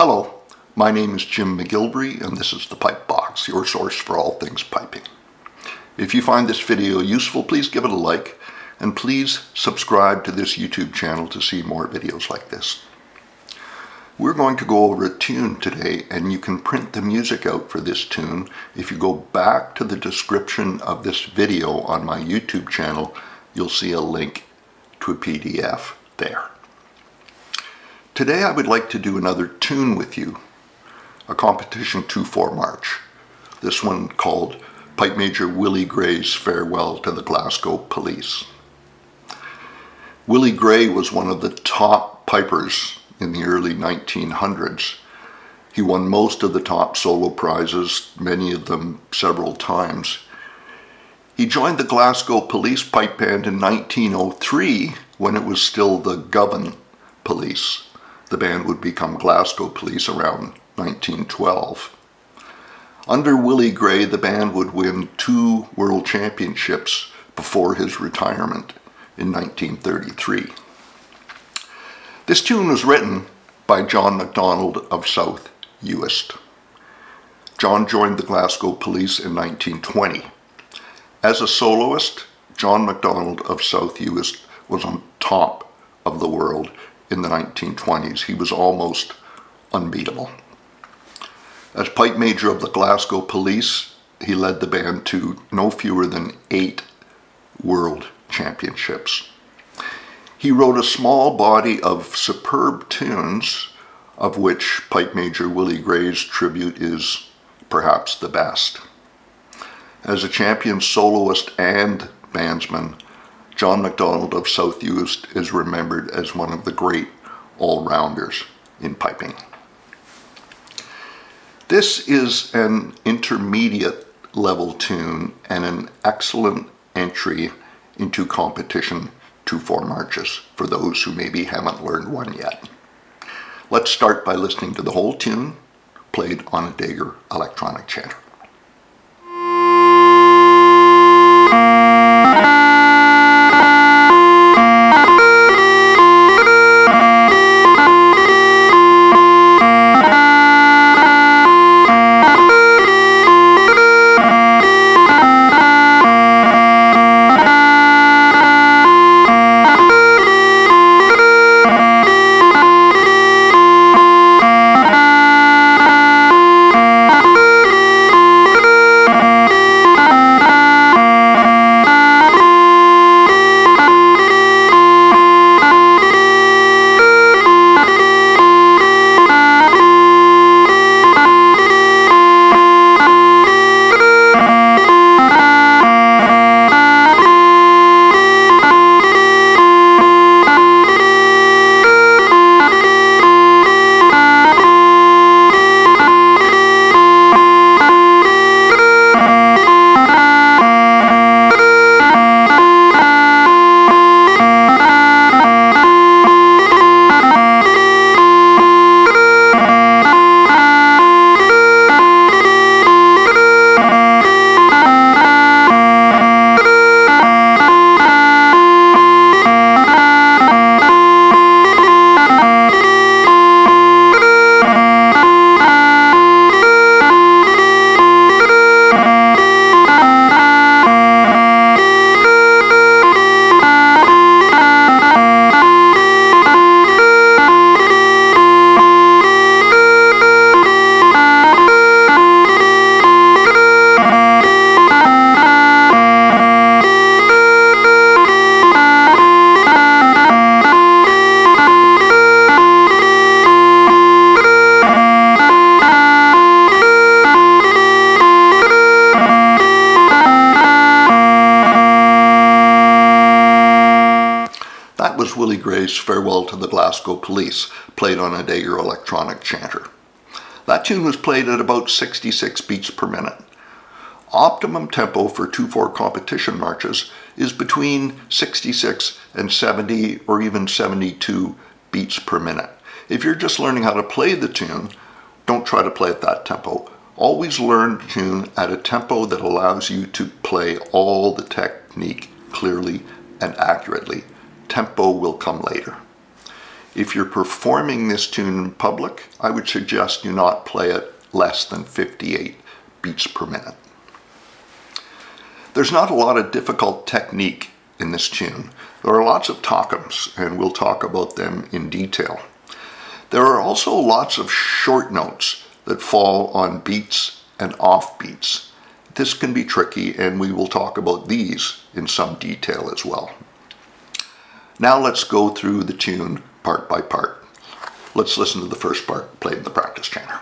Hello, my name is Jim McGillivray and this is the Pipe Box, your source for all things piping. If you find this video useful, please give it a like and please subscribe to this YouTube channel to see more videos like this. We're going to go over a tune today, and you can print the music out for this tune. If you go back to the description of this video on my YouTube channel, you'll see a link to a PDF there. Today I would like to do another tune with you, a competition 2/4 march. This one called Pipe Major Willie Gray's Farewell to the Glasgow Police. Willie Gray was one of the top pipers in the early 1900s. He won most of the top solo prizes, many of them several times. He joined the Glasgow Police pipe band in 1903 when it was still the Govan Police. The band would become Glasgow Police around 1912. Under Willie Gray, the band would win 2 world championships before his retirement in 1933. This tune was written by John MacDonald of South Uist. John joined the Glasgow Police in 1920. As a soloist, John MacDonald of South Uist was on top of the world in the 1920s. He was almost unbeatable. As pipe major of the Glasgow Police, he led the band to no fewer than 8 world championships. He wrote a small body of superb tunes, of which Pipe Major Willie Gray's tribute is perhaps the best. As a champion soloist and bandsman, John MacDonald of South Uist is remembered as one of the great all-rounders in piping. This is an intermediate level tune and an excellent entry into competition 2/4 marches for those who maybe haven't learned one yet. Let's start by listening to the whole tune played on a Dagger electronic chanter. That was Willie Gray's Farewell to the Glasgow Police, played on a Dagger electronic chanter. That tune was played at about 66 beats per minute. Optimum tempo for 2/4 competition marches is between 66 and 70 or even 72 beats per minute. If you're just learning how to play the tune, don't try to play at that tempo. Always learn the tune at a tempo that allows you to play all the technique clearly and accurately. Tempo will come later. If you're performing this tune in public, I would suggest you not play it less than 58 beats per minute. There's not a lot of difficult technique in this tune. There are lots of Tachums, and we'll talk about them in detail. There are also lots of short notes that fall on beats and off beats. This can be tricky, and we will talk about these in some detail as well. Now let's go through the tune part by part. Let's listen to the first part played in the practice chanter.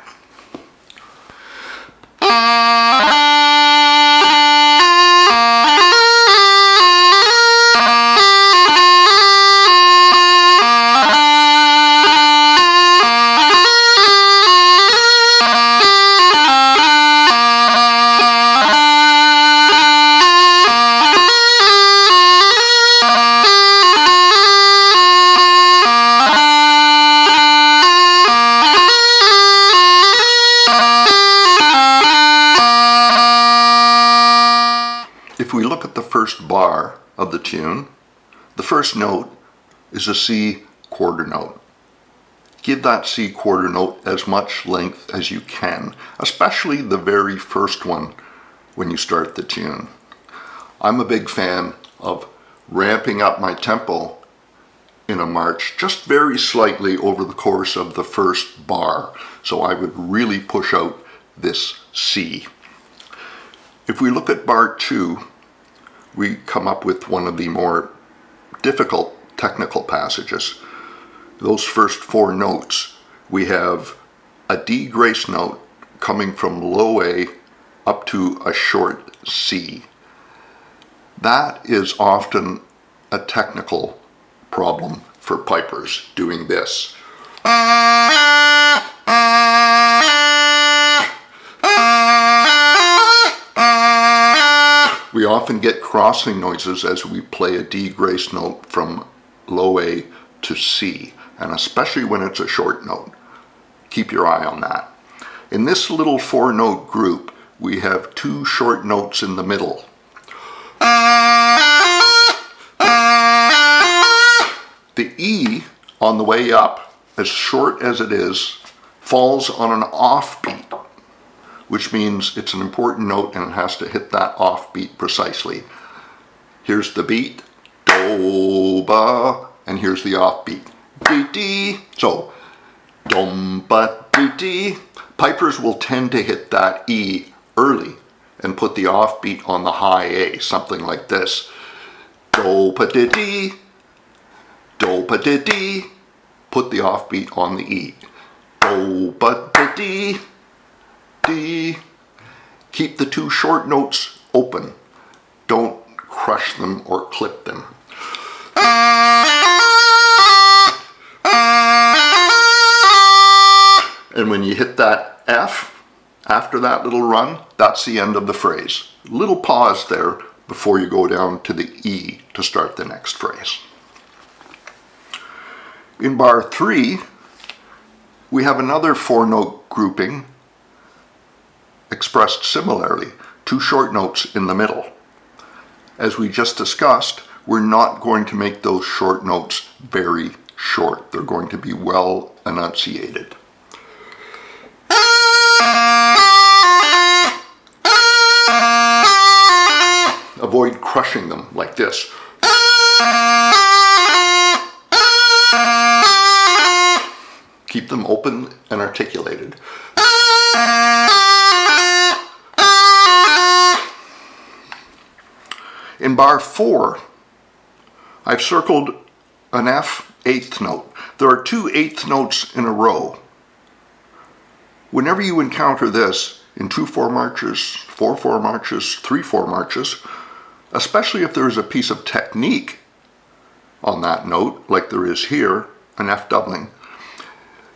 If we look at the first bar of the tune, the first note is a C quarter note. Give that C quarter note as much length as you can, especially the very first one when you start the tune. I'm a big fan of ramping up my tempo in a march just very slightly over the course of the first bar, so I would really push out this C. If we look at bar 2, we come up with one of the more difficult technical passages. Those first 4 notes, we have a D grace note coming from low A up to a short C. That is often a technical problem for pipers doing this. We often get crossing noises as we play a D grace note from low A to C, and especially when it's a short note. Keep your eye on that. In this little 4-note group, we have 2 short notes in the middle. The E on the way up, as short as it is, falls on an offbeat, which means it's an important note and it has to hit that offbeat precisely. Here's the beat, do, ba, and here's the offbeat, dee, dee. So, dum, ba, dee, dee. Pipers will tend to hit that E early and put the offbeat on the high A, something like this. Do, pa, dee, dee, do, pa, dee, dee. Put the offbeat on the E. Do, pa, dee, dee. D. Keep the 2 short notes open. Don't crush them or clip them. And when you hit that F, after that little run, that's the end of the phrase. Little pause there before you go down to the E to start the next phrase. In bar 3, we have another 4-note grouping expressed similarly, 2 short notes in the middle. As we just discussed, we're not going to make those short notes very short. They're going to be well enunciated. Avoid crushing them like this. Keep them open and articulated. In bar 4, I've circled an F 8th note. There are 2 8th notes in a row. Whenever you encounter this in 2/4 marches, 4/4 marches, 3/4 marches, especially if there is a piece of technique on that note, like there is here, an F doubling,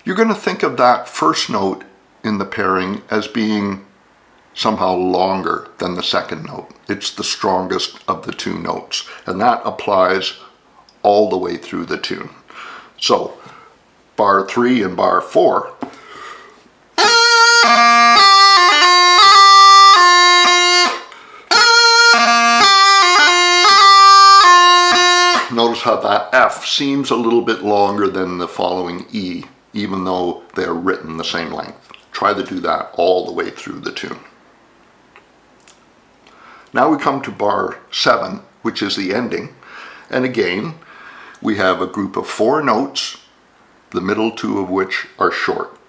you're going to think of that first note in the pairing as being somehow longer than the second note. It's the strongest of the 2 notes, and that applies all the way through the tune. So, bar 3 and bar 4. Notice how that F seems a little bit longer than the following E, even though they're written the same length. Try to do that all the way through the tune. Now we come to bar 7, which is the ending, and again we have a group of 4 notes, the middle 2 of which are short.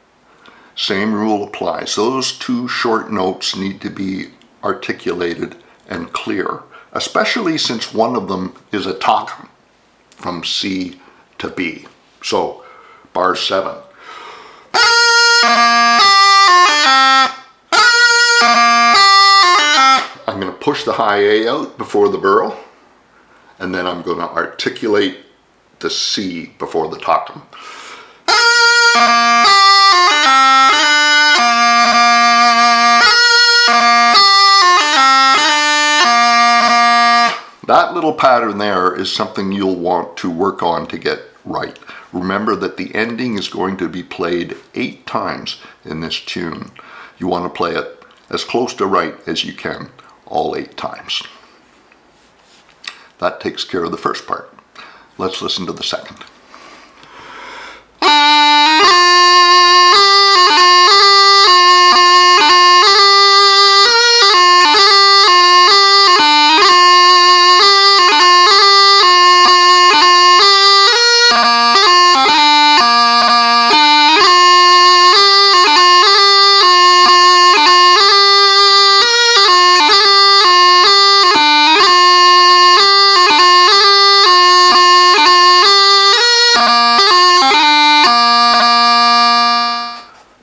Same rule applies. Those 2 short notes need to be articulated and clear, especially since one of them is a tachum from C to B. So bar 7. I'm going to push the high A out before the burl, and then I'm going to articulate the C before the tachum. That little pattern there is something you'll want to work on to get right. Remember that the ending is going to be played 8 times in this tune. You want to play it as close to right as you can, all 8 times. That takes care of the first part. Let's listen to the second.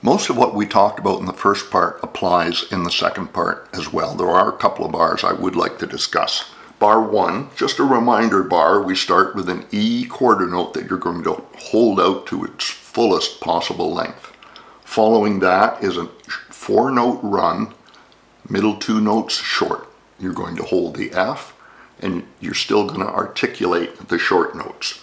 Most of what we talked about in the first part applies in the second part as well. There are a couple of bars I would like to discuss. Bar 1, just a reminder bar, we start with an E quarter note that you're going to hold out to its fullest possible length. Following that is a 4-note run, middle 2 notes short. You're going to hold the F, and you're still going to articulate the short notes.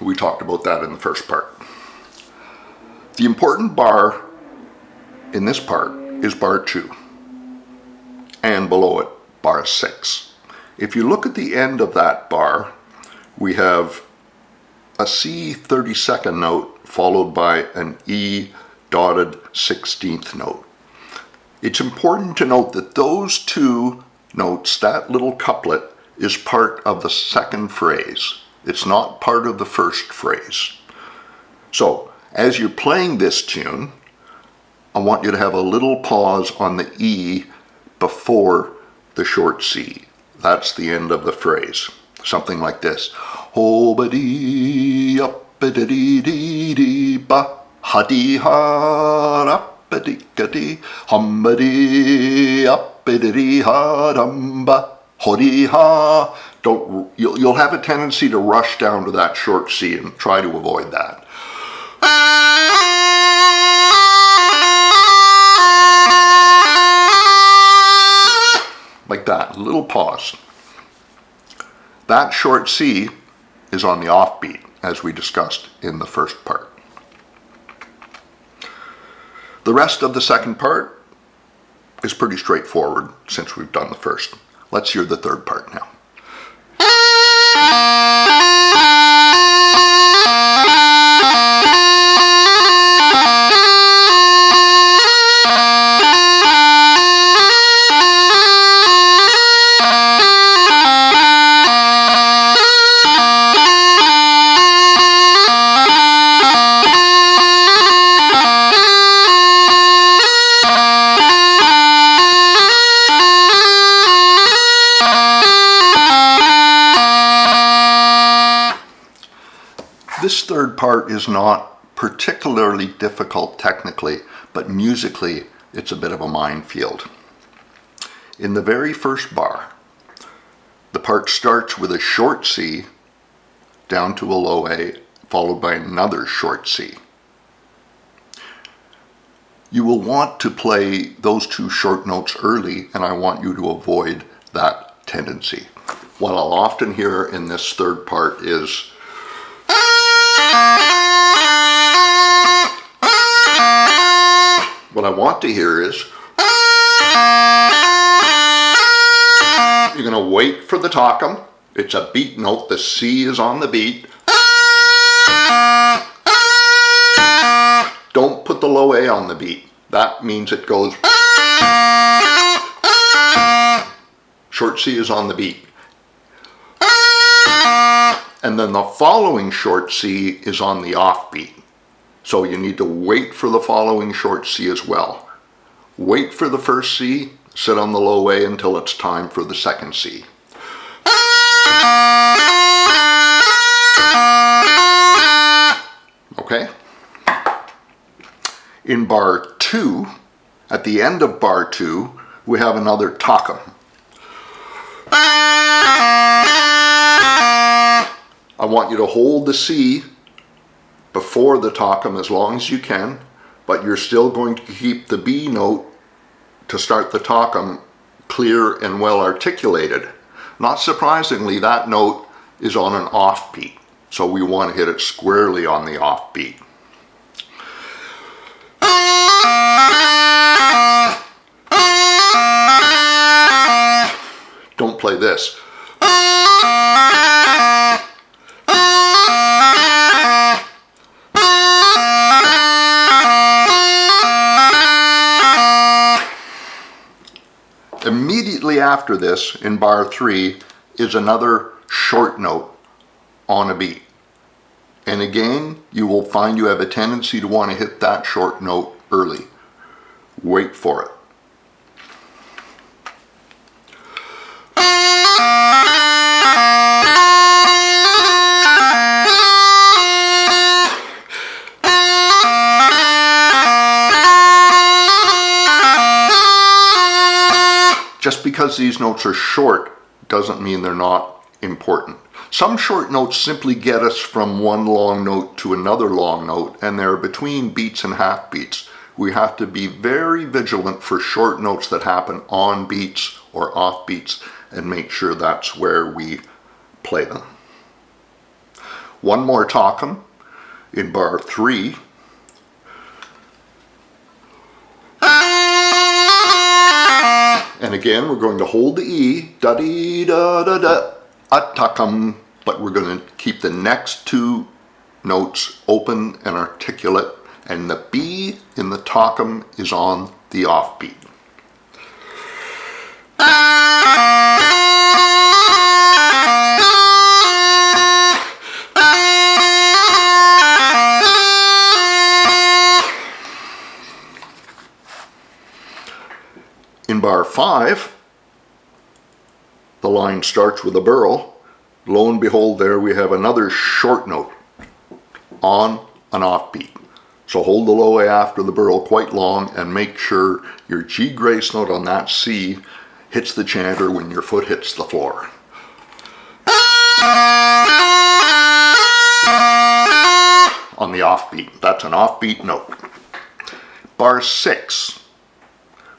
We talked about that in the first part. The important bar in this part is bar 2, and below it, bar 6. If you look at the end of that bar, we have a C 32nd note followed by an E dotted 16th note. It's important to note that those 2 notes, that little couplet, is part of the second phrase. It's not part of the first phrase. So, as you're playing this tune, I want you to have a little pause on the E before the short C. That's the end of the phrase. Something like this. Ho-ba-dee, up-ba-dee-dee-dee, ba, ha-dee-ha, up-ba-dee-ka-dee, hum-ba-dee, up-ba-dee-ha-dum-ba, ho-dee-ha. You'll have a tendency to rush down to that short C, and try to avoid that. Like that, a little pause. That short C is on the offbeat, as we discussed in the first part. The rest of the second part is pretty straightforward since we've done the first. Let's hear the third part now. This third part is not particularly difficult technically, but musically it's a bit of a minefield. In the very first bar, the part starts with a short C down to a low A, followed by another short C. You will want to play those 2 short notes early, and I want you to avoid that tendency. What I'll often hear in this third part is What I want to hear is, you're going to wait for the Tachum. It's a beat note. The C is on the beat. Don't put the low A on the beat. That means it goes. Short C is on the beat. And then the following short C is on the offbeat. So you need to wait for the following short C as well. Wait for the first C, sit on the low A until it's time for the second C. Okay? In bar 2, at the end of bar 2, we have another Tachum. I want you to hold the C before the Tachum as long as you can, but you're still going to keep the B note to start the Tachum clear and well articulated. Not surprisingly, that note is on an offbeat, so we want to hit it squarely on the offbeat. Don't play this. Immediately after this, in bar 3, is another short note on a beat. And again, you will find you have a tendency to want to hit that short note early. Wait for it. Just because these notes are short doesn't mean they're not important. Some short notes simply get us from one long note to another long note, and they're between beats and half beats. We have to be very vigilant for short notes that happen on beats or off beats and make sure that's where we play them. One more Tachum in bar 3. And again, we're going to hold the E, da-dee-da-da-da, a Tachum, but we're going to keep the next two notes open and articulate, and the B in the Tachum is on the offbeat. In bar 5, the line starts with a burl. Lo and behold, there we have another short note on an offbeat. So hold the low A after the burl quite long and make sure your G grace note on that C hits the chanter when your foot hits the floor. On the offbeat. That's an offbeat note. Bar 6.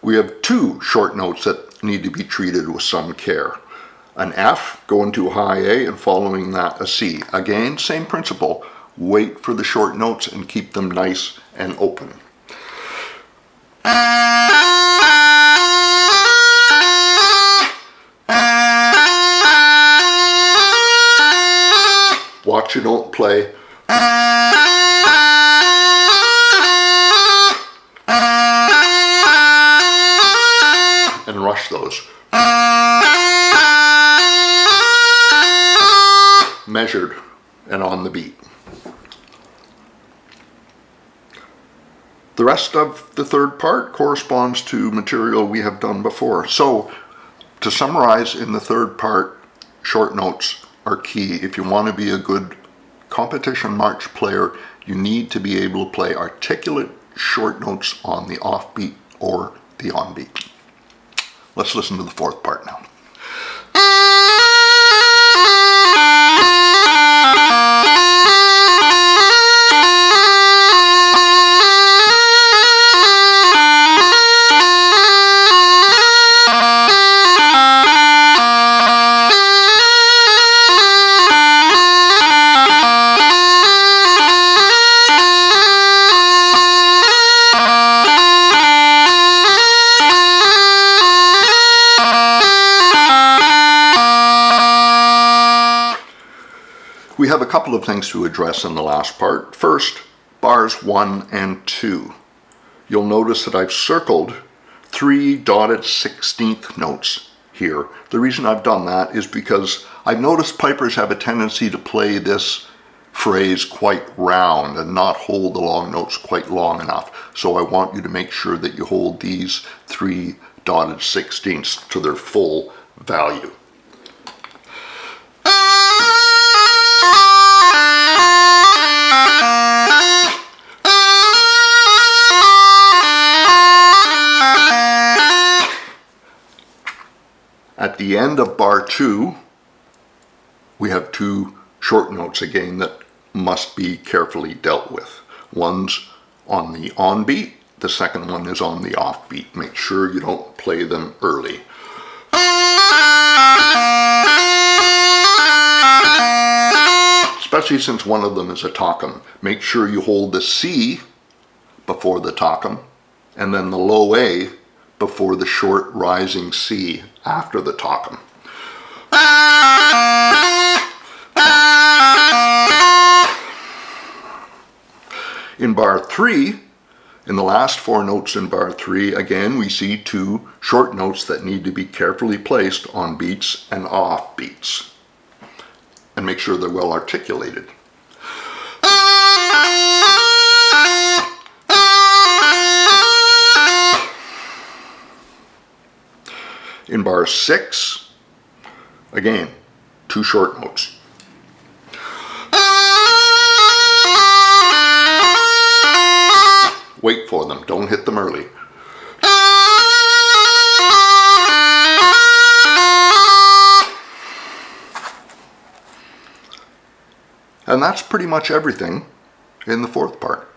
We have two short notes that need to be treated with some care. An F going to a high A and following that a C. Again, same principle. Wait for the short notes and keep them nice and open. Watch you don't play. And rush those. Measured and on the beat. The rest of the third part corresponds to material we have done before. So, to summarize, in the third part, short notes are key. If you want to be a good competition march player, you need to be able to play articulate short notes on the offbeat or the onbeat. Let's listen to the fourth part now. have a couple of things to address in the last part. First, bars 1 and 2. You'll notice that I've circled 3 dotted 16th notes here. The reason I've done that is because I've noticed pipers have a tendency to play this phrase quite round and not hold the long notes quite long enough. So I want you to make sure that you hold these 3 dotted 16ths to their full value. At the end of bar 2, we have 2 short notes again that must be carefully dealt with. One's on the on beat, the second one is on the off beat. Make sure you don't play them early. Especially since one of them is a Tachum. Make sure you hold the C before the Tachum and then the low A before the short rising C after the Tachum. In bar 3, in the last 4 notes in bar 3, again we see 2 short notes that need to be carefully placed on beats and off beats. And make sure they're well articulated. In bar 6, again, 2 short notes. Wait for them, don't hit them early. And that's pretty much everything in the 4th part.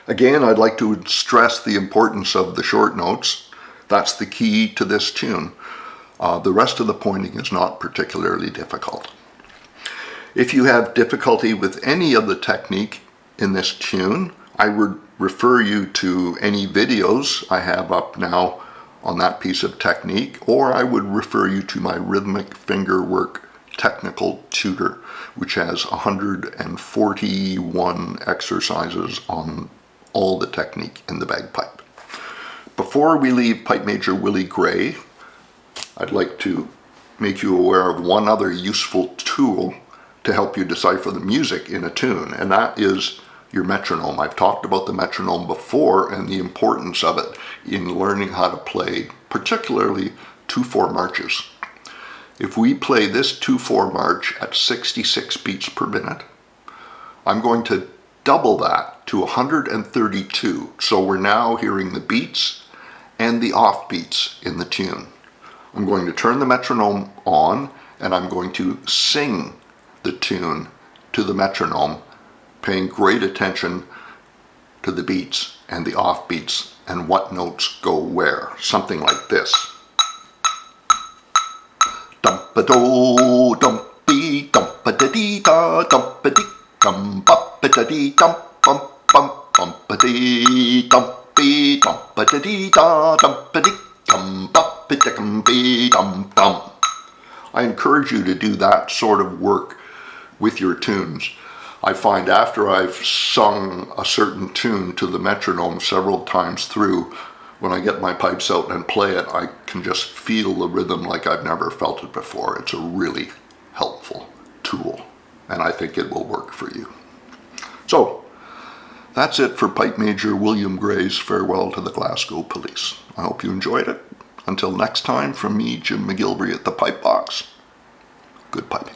Again, I'd like to stress the importance of the short notes. That's the key to this tune. The rest of the pointing is not particularly difficult. If you have difficulty with any of the technique in this tune, I would refer you to any videos I have up now on that piece of technique, or I would refer you to my Rhythmic Fingerwork technical tutor, which has 141 exercises on all the technique in the bagpipe. Before we leave Pipe Major Willie Gray, I'd like to make you aware of one other useful tool to help you decipher the music in a tune, and that is your metronome. I've talked about the metronome before and the importance of it in learning how to play, particularly 2/4 marches. If we play this 2/4 march at 66 beats per minute, I'm going to double that to 132. So we're now hearing the beats and the off beats in the tune. I'm going to turn the metronome on and I'm going to sing the tune to the metronome, paying great attention to the beats and the off beats and what notes go where. Something like this. Dumpa-do, dumpy, dumpa-da-dee-da, dumpa-dee, dumpa-da-dee, dump-bump, bump-bumpa-dee, dumpy, dumpa-da-dee-da, dumpa-dee, dump-bump-da-dum-bee, dum-dum. I encourage you to do that sort of work with your tunes. I find after I've sung a certain tune to the metronome several times through, when I get my pipes out and play it, I can just feel the rhythm like I've never felt it before. It's a really helpful tool, and I think it will work for you. So, that's it for Pipe Major William Gray's Farewell to the Glasgow Police. I hope you enjoyed it. Until next time, from me, Jim McGillivray at the Pipe Box, good piping.